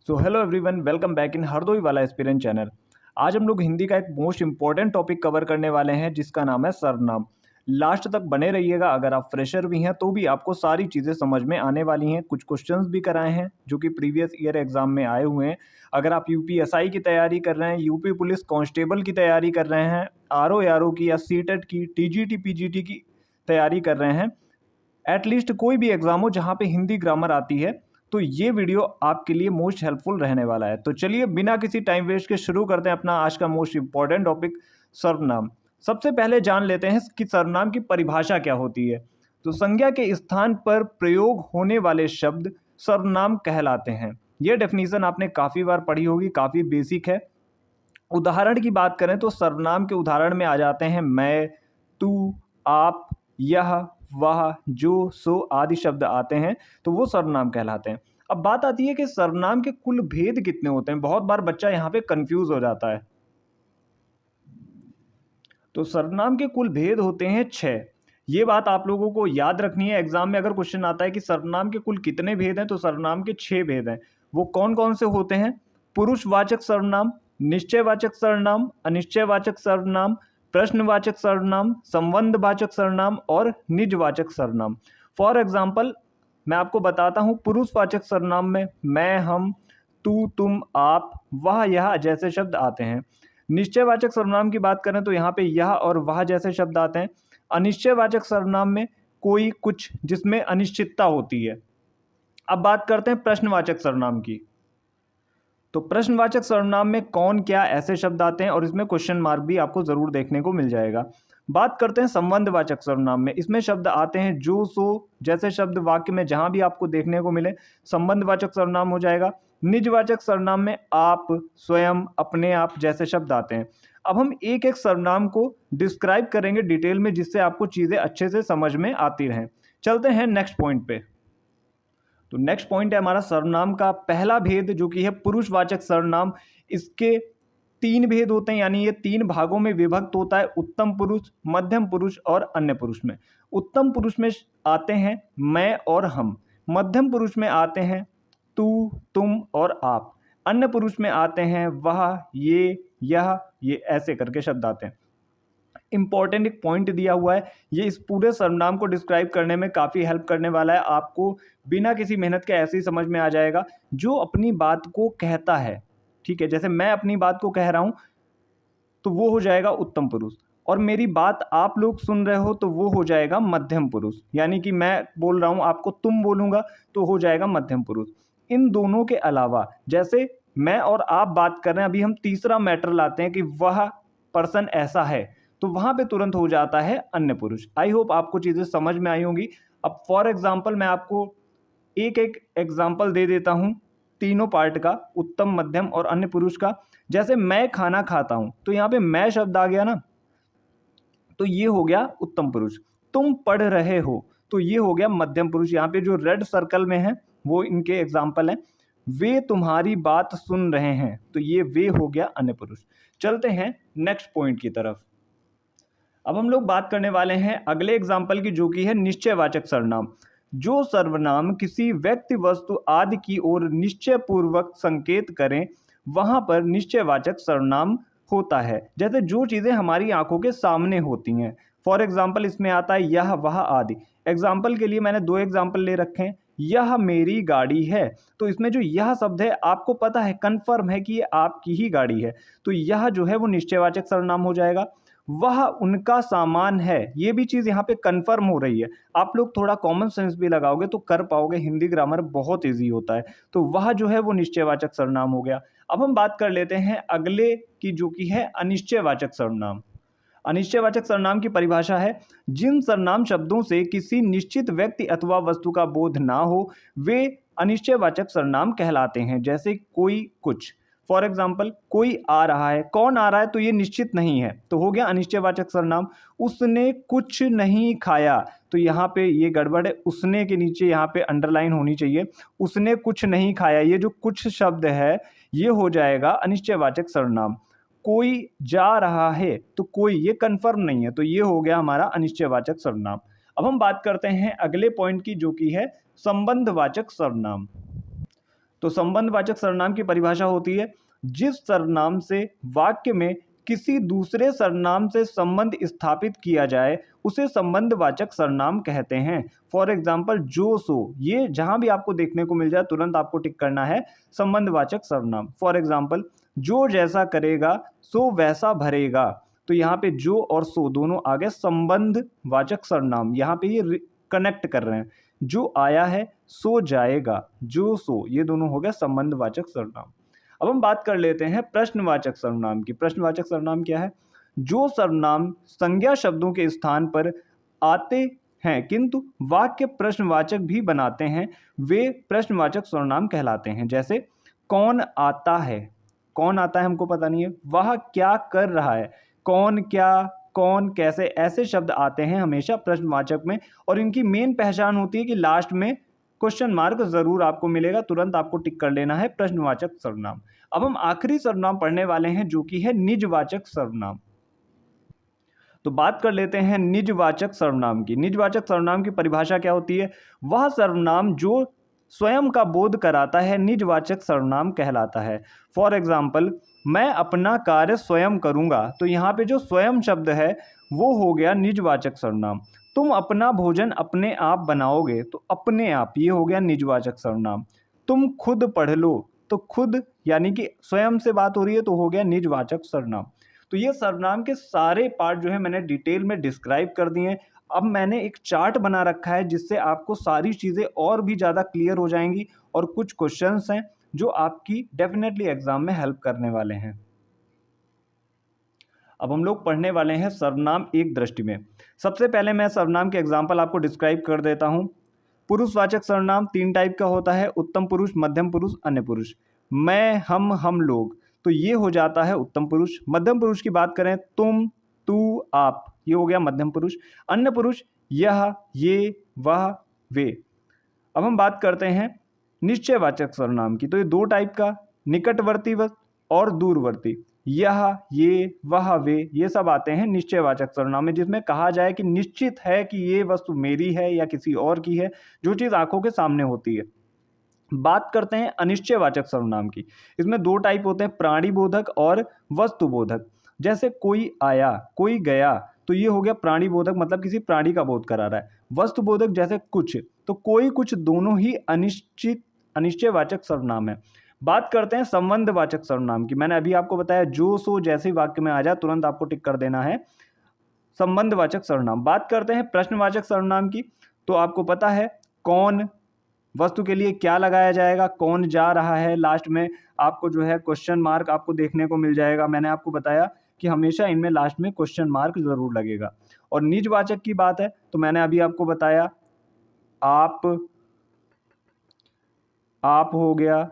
So hello everyone, welcome back in Hardoi वाला experience channel. आज हम लोग हिंदी का एक मोस्ट इंपॉर्टेंट टॉपिक कवर करने वाले हैं जिसका नाम है सर्वनाम। लास्ट तक बने रहिएगा। अगर आप फ्रेशर भी हैं तो भी आपको सारी चीज़ें समझ में आने वाली हैं। कुछ क्वेश्चंस भी कराए हैं जो कि प्रीवियस ईयर एग्जाम में आए हुए हैं। अगर आप यूपीएसआई की तैयारी कर रहे हैं, यूपी पुलिस कांस्टेबल की तैयारी कर रहे हैं, आरओ की या सीटेट की, टीजीटी पीजीटी की तैयारी कर रहे हैं, एटलीस्ट कोई भी एग्जाम हो जहाँ पे हिंदी ग्रामर आती है, तो ये वीडियो आपके लिए मोस्ट हेल्पफुल रहने वाला है। तो चलिए बिना किसी टाइम वेस्ट के शुरू करते हैं अपना आज का मोस्ट इंपॉर्टेंट टॉपिक, सर्वनाम। सबसे पहले जान लेते हैं कि सर्वनाम की परिभाषा क्या होती है। तो संज्ञा के स्थान पर प्रयोग होने वाले शब्द सर्वनाम कहलाते हैं। यह डेफिनेशन आपने काफ़ी बार पढ़ी होगी, काफ़ी बेसिक है। उदाहरण की बात करें तो सर्वनाम के उदाहरण में आ जाते हैं मैं, तू, आप, यह, वह, जो, सो आदि शब्द आते हैं, तो वो सर्वनाम कहलाते हैं। अब बात आती है कि सर्वनाम के कुल भेद कितने होते हैं। बहुत बार बच्चा यहाँ पे कंफ्यूज हो जाता है। तो सर्वनाम के कुल भेद होते हैं 6। ये बात आप लोगों को याद रखनी है। एग्जाम में अगर क्वेश्चन आता है कि सर्वनाम के कुल कितने भेद हैं, तो सर्वनाम के 6 भेद हैं। वो कौन कौन से होते हैं? पुरुषवाचक सर्वनाम, निश्चयवाचक सर्वनाम, अनिश्चयवाचक सर्वनाम, प्रश्नवाचक सर्वनाम, संबंधवाचक सर्वनाम और निजवाचक सर्वनाम। फॉर एग्जाम्पल मैं आपको बताता हूँ। पुरुषवाचक सर्वनाम में मैं, हम, तू, तुम, आप, वह, यह जैसे शब्द आते हैं। निश्चयवाचक सर्वनाम की बात करें तो यहाँ पे यह और वह जैसे शब्द आते हैं। अनिश्चयवाचक सर्वनाम में कोई, कुछ, जिसमें अनिश्चितता होती है। अब बात करते हैं प्रश्नवाचक सर्वनाम की। तो प्रश्नवाचक सर्वनाम में कौन, क्या ऐसे शब्द आते हैं और इसमें क्वेश्चन मार्क भी आपको जरूर देखने को मिल जाएगा। बात करते हैं संबंधवाचक सर्वनाम में। इसमें शब्द आते हैं जो, सो जैसे शब्द वाक्य में जहां भी आपको देखने को मिले संबंधवाचक सर्वनाम हो जाएगा। निजवाचक सर्वनाम में आप, स्वयं, अपने आप जैसे शब्द आते हैं। अब हम एक एक सर्वनाम को डिस्क्राइब करेंगे डिटेल में, जिससे आपको चीजें अच्छे से समझ में आती रहें। चलते हैं नेक्स्ट पॉइंट पे। तो नेक्स्ट पॉइंट है हमारा सर्वनाम का पहला भेद, जो कि है पुरुषवाचक सर्वनाम। इसके 3 भेद होते हैं, यानी ये 3 भागों में विभक्त होता है। उत्तम पुरुष, मध्यम पुरुष और अन्य पुरुष में। उत्तम पुरुष में आते हैं मैं और हम। मध्यम पुरुष में आते हैं तू, तुम और आप। अन्य पुरुष में आते हैं वह, ये ऐसे करके शब्द आते हैं। इंपॉर्टेंट एक पॉइंट दिया हुआ है, ये इस पूरे सर्वनाम को डिस्क्राइब करने में काफ़ी हेल्प करने वाला है। आपको बिना किसी मेहनत के ऐसे ही समझ में आ जाएगा। जो अपनी बात को कहता है, ठीक है, जैसे मैं अपनी बात को कह रहा हूँ तो वो हो जाएगा उत्तम पुरुष, और मेरी बात आप लोग सुन रहे हो तो वो हो जाएगा मध्यम पुरुष। यानी कि मैं बोल रहा हूँ, आपको तुम बोलूँगा तो हो जाएगा मध्यम पुरुष। इन दोनों के अलावा जैसे मैं और आप बात कर रहे हैं, अभी हम तीसरा मैटर लाते हैं कि वह पर्सन ऐसा है, तो वहां पे तुरंत हो जाता है अन्य पुरुष। आई होप आपको चीजें समझ में आई होंगी। अब फॉर एग्जाम्पल मैं आपको एक एक एग्जाम्पल दे देता हूं तीनों पार्ट का, उत्तम, मध्यम और अन्य पुरुष का। जैसे मैं खाना खाता हूं, तो यहाँ पे मैं शब्द आ गया ना, तो ये हो गया उत्तम पुरुष। तुम पढ़ रहे हो, तो ये हो गया मध्यम पुरुष। यहाँ पे जो रेड सर्कल में है वो इनके एग्जाम्पल हैं। वे तुम्हारी बात सुन रहे हैं, तो ये वे हो गया अन्य पुरुष। चलते हैं नेक्स्ट पॉइंट की तरफ। अब हम लोग बात करने वाले हैं अगले एग्जाम्पल की, जो कि है निश्चयवाचक सर्वनाम। जो सर्वनाम किसी व्यक्ति, वस्तु आदि की ओर निश्चय पूर्वक संकेत करें, वहां पर निश्चयवाचक सर्वनाम होता है। जैसे जो चीजें हमारी आंखों के सामने होती हैं। फॉर एग्जाम्पल इसमें आता है यह, वह आदि। एग्जाम्पल के लिए मैंने 2 एग्जाम्पल ले रखे हैं। यह मेरी गाड़ी है, तो इसमें जो यह शब्द है आपको पता है, कंफर्म है कि ये आपकी ही गाड़ी है, तो यह जो है वो निश्चयवाचक सर्वनाम हो जाएगा। वह उनका सामान है, ये भी चीज यहाँ पे कंफर्म हो रही है। आप लोग थोड़ा कॉमन सेंस भी लगाओगे तो कर पाओगे, हिंदी ग्रामर बहुत इजी होता है। तो वह जो है वो निश्चयवाचक सर्वनाम हो गया। अब हम बात कर लेते हैं अगले की, जो कि है अनिश्चयवाचक सर्वनाम। अनिश्चयवाचक सर्वनाम की परिभाषा है, जिन सर्वनाम शब्दों से किसी निश्चित व्यक्ति अथवा वस्तु का बोध ना हो, वे अनिश्चयवाचक सर्वनाम कहलाते हैं। जैसे कोई, कुछ। फॉर एग्जाम्पल कोई आ रहा है, कौन आ रहा है, तो ये निश्चित नहीं है, तो हो गया अनिश्चयवाचक सर्वनाम। उसने कुछ नहीं खाया, तो यहाँ पे ये गड़बड़ है, उसने के नीचे यहाँ पे अंडरलाइन होनी चाहिए। उसने कुछ नहीं खाया, ये जो कुछ शब्द है ये हो जाएगा अनिश्चयवाचक सर्वनाम। कोई जा रहा है, तो कोई ये कंफर्म नहीं है, तो ये हो गया हमारा अनिश्चयवाचक सर्वनाम। अब हम बात करते हैं अगले पॉइंट की, जो कि है संबंधवाचक सर्वनाम। तो संबंधवाचक सर्वनाम की परिभाषा होती है जिस सर्वनाम से वाक्य में किसी दूसरे सर्वनाम से संबंध स्थापित किया जाए उसे संबंधवाचक सर्वनाम कहते हैं। फॉर एग्जाम्पल जो सो, ये जहां भी आपको देखने को मिल जाए तुरंत आपको टिक करना है संबंधवाचक सर्वनाम। फॉर एग्जाम्पल जो जैसा करेगा सो वैसा भरेगा, तो यहाँ पे जो और सो दोनों आ गए संबंधवाचक सर्वनाम, यहाँ पे ये कनेक्ट कर रहे हैं। जो आया है सो जाएगा, जो सो, ये दोनों हो गया संबंधवाचक सर्वनाम। अब हम बात कर लेते हैं प्रश्नवाचक सर्वनाम की। प्रश्नवाचक सर्वनाम क्या है? जो सर्वनाम संज्ञा शब्दों के स्थान पर आते हैं किंतु वाक्य प्रश्नवाचक भी बनाते हैं वे प्रश्नवाचक सर्वनाम कहलाते हैं। जैसे कौन आता है, कौन आता है हमको पता नहीं है, वह क्या कर रहा है, कौन क्या, कौन कैसे, ऐसे शब्द आते हैं हमेशा प्रश्नवाचक में, और इनकी मेन पहचान होती है कि लास्ट में क्वेश्चन मार्क जरूर आपको मिलेगा, तुरंत आपको टिक कर लेना है प्रश्नवाचक सर्वनाम। अब हम आखिरी सर्वनाम पढ़ने वाले हैं जो कि है निजवाचक सर्वनाम। तो बात कर लेते हैं निजवाचक सर्वनाम की। निजवाचक सर्वनाम की परिभाषा क्या होती है? वह सर्वनाम जो स्वयं का बोध कराता है निजवाचक सर्वनाम कहलाता है। फॉर एग्जाम्पल मैं अपना कार्य स्वयं करूंगा, तो यहाँ पे जो स्वयं शब्द है वो हो गया निजवाचक सर्वनाम। तुम अपना भोजन अपने आप बनाओगे, तो अपने आप, ये हो गया निजवाचक सर्वनाम। तुम खुद पढ़ लो, तो खुद यानी कि स्वयं से बात हो रही है, तो हो गया निजवाचक सर्वनाम। तो ये सर्वनाम के सारे पार्ट जो है मैंने डिटेल में डिस्क्राइब कर दिए हैं। अब मैंने एक चार्ट बना रखा है जिससे आपको सारी चीज़ें और भी ज़्यादा क्लियर हो जाएंगी, और कुछ क्वेश्चंस हैं जो आपकी डेफिनेटली एग्जाम में हेल्प करने वाले हैं। अब हम लोग पढ़ने वाले हैं सर्वनाम एक दृष्टि में। सबसे पहले मैं सर्वनाम के एग्जाम्पल आपको डिस्क्राइब कर देता हूँ। पुरुषवाचक सर्वनाम 3 टाइप का होता है, उत्तम पुरुष, मध्यम पुरुष, अन्य पुरुष। मैं, हम लोग, तो ये हो जाता है उत्तम पुरुष। मध्यम पुरुष की बात करें तुम, तू, आप, ये हो गया मध्यम पुरुष। अन्य पुरुष यह, ये, वह, वे। अब हम बात करते हैं निश्चयवाचक सर्वनाम की। तो ये 2 टाइप का, निकटवर्ती और दूरवर्ती। यह, ये, वह, वे, ये सब आते हैं निश्चयवाचक सर्वनाम में, जिसमें कहा जाए कि निश्चित है कि ये वस्तु मेरी है या किसी और की है, जो चीज़ आंखों के सामने होती है। बात करते हैं अनिश्चयवाचक सर्वनाम की। इसमें 2 टाइप होते हैं, प्राणीबोधक और वस्तुबोधक। जैसे कोई आया, कोई गया, तो ये हो गया प्राणीबोधक, मतलब किसी प्राणी का बोध करा रहा है। वस्तुबोधक जैसे कुछ, तो कोई, कुछ, दोनों ही अनिश्चयवाचक सर्वनाम है। बात करते हैं संबंधवाचक सर्वनाम की। मैंने अभी आपको बताया जो सो जैसे वाक्य में आ जाए तुरंत आपको टिक कर देना है संबंधवाचक सर्वनाम। बात करते हैं प्रश्नवाचक सर्वनाम की। तो आपको पता है कौन, वस्तु के लिए क्या लगाया जाएगा, कौन जा रहा है, लास्ट में आपको जो है क्वेश्चन मार्क आपको देखने को मिल जाएगा। मैंने आपको बताया कि हमेशा इनमें लास्ट में क्वेश्चन मार्क जरूर लगेगा। और निजवाचक की बात है तो मैंने अभी आपको बताया आप हो गया,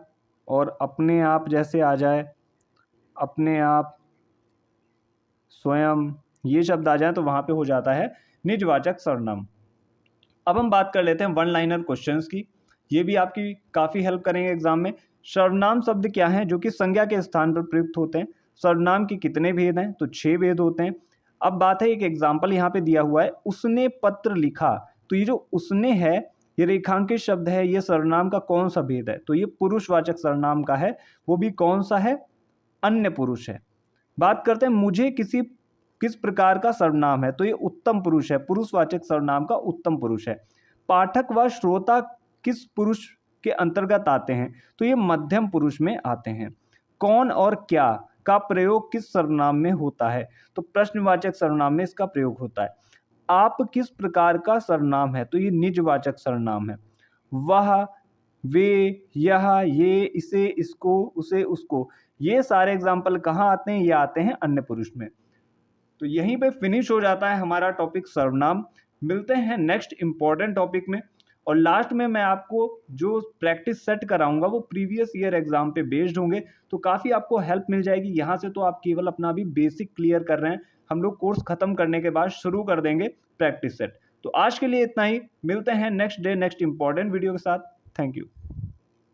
और अपने आप जैसे आ जाए, अपने आप, स्वयं, ये शब्द आ जाए तो वहां पे हो जाता है निजवाचक सर्वनाम। अब हम बात कर लेते हैं वन लाइनर क्वेश्चंस की। ये भी आपकी काफ़ी हेल्प करेंगे एग्जाम में। सर्वनाम शब्द क्या हैं जो कि संज्ञा के स्थान पर प्रयुक्त होते हैं? सर्वनाम के कितने भेद हैं? तो 6 भेद होते हैं। अब बात है, एक एग्जाम्पल यहाँ पे दिया हुआ है, उसने पत्र लिखा। तो ये जो उसने है, ये रेखांकित शब्द है, ये सर्वनाम का कौन सा भेद है? तो ये पुरुषवाचक सर्वनाम का है। वो भी कौन सा है? अन्य पुरुष है। बात करते हैं मुझे किस प्रकार का सर्वनाम है? तो ये उत्तम पुरुष है, पुरुषवाचक सर्वनाम का उत्तम पुरुष है। पाठक व श्रोता किस पुरुष के अंतर्गत आते हैं? तो ये मध्यम पुरुष में आते हैं। कौन और क्या का प्रयोग किस सर्वनाम में होता है? तो प्रश्नवाचक सर्वनाम में इसका प्रयोग होता है। आप किस प्रकार का सर्वनाम है? तो ये निजवाचक सर्वनाम है। वह, वे, यह, ये, इसे, इसको, उसे, उसको, ये सारे एग्जाम्पल कहाँ आते हैं? ये आते हैं अन्य पुरुष में। तो यहीं पे फिनिश हो जाता है हमारा टॉपिक सर्वनाम। मिलते हैं नेक्स्ट इंपॉर्टेंट टॉपिक में, और लास्ट में मैं आपको जो प्रैक्टिस सेट कराऊंगा वो प्रीवियस ईयर एग्जाम पे बेस्ड होंगे, तो काफ़ी आपको हेल्प मिल जाएगी। यहाँ से तो आप केवल अपना भी बेसिक क्लियर कर रहे हैं, हम लोग कोर्स खत्म करने के बाद शुरू कर देंगे प्रैक्टिस सेट। तो आज के लिए इतना ही, मिलते हैं next day next important video के साथ। Thank you.